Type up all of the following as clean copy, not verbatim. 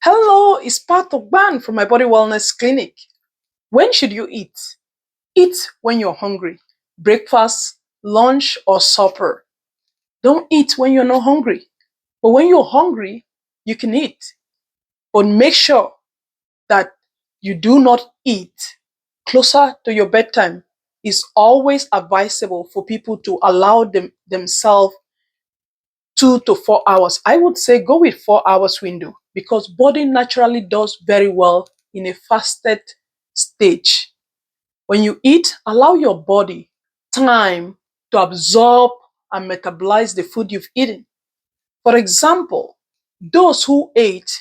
Hello, it's Pat Ogban from My Body Wellness Clinic. When should you eat? Eat when you're hungry. Breakfast, lunch, or supper. Don't eat when you're not hungry. But when you're hungry, you can eat. But make sure that you do not eat closer to your bedtime. It's always advisable for people to allow themselves 2 to 4 hours. I would say go with 4 hours window because body naturally does very well in a fasted stage. When you eat, allow your body time to absorb and metabolize the food you've eaten. For example, those who ate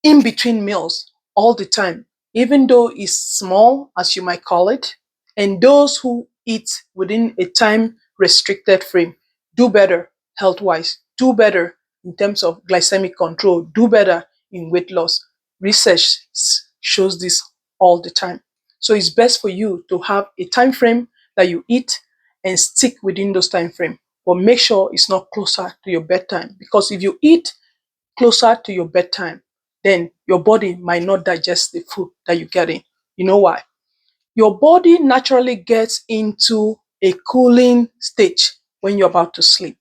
in between meals all the time, even though it's small, as you might call it, and those who eat within a time restricted frame do better health wise, do better in terms of glycemic control, do better in weight loss. Research shows this all the time. So it's best for you to have a time frame that you eat and stick within those time frame. But make sure it's not closer to your bedtime because if you eat closer to your bedtime, then your body might not digest the food that you're getting. You know why? Your body naturally gets into a cooling stage when you're about to sleep.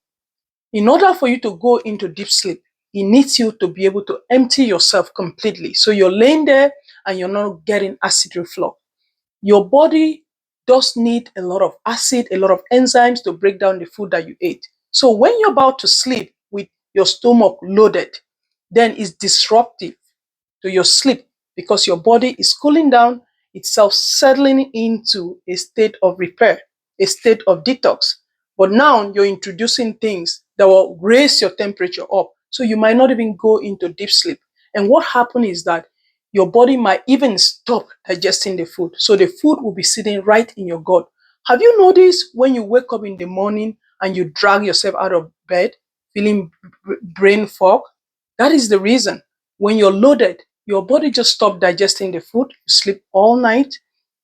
In order for you to go into deep sleep, it needs you to be able to empty yourself completely. So you're laying there and you're not getting acid reflux. Your body does need a lot of acid, a lot of enzymes to break down the food that you ate. So when you're about to sleep with your stomach loaded, then it's disruptive to your sleep because your body is cooling down itself, settling into a state of repair, a state of detox. But now you're introducing things that will raise your temperature up. So you might not even go into deep sleep. And what happens is that your body might even stop digesting the food. So the food will be sitting right in your gut. Have you noticed when you wake up in the morning and you drag yourself out of bed feeling brain fog? That is the reason. When you're loaded, your body just stopped digesting the food. You sleep all night,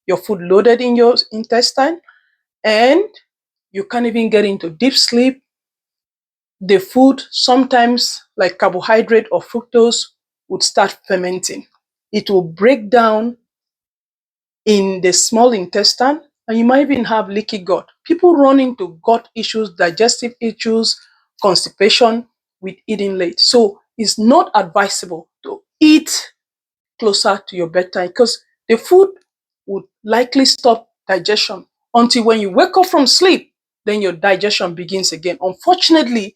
your food loaded in your intestine, and you can't even get into deep sleep. The food, sometimes like carbohydrate or fructose, would start fermenting. It will break down in the small intestine, and you might even have leaky gut. People run into gut issues, digestive issues, constipation with eating late. So it's not advisable to eat closer to your bedtime because the food would likely stop digestion until when you wake up from sleep, then your digestion begins again. Unfortunately,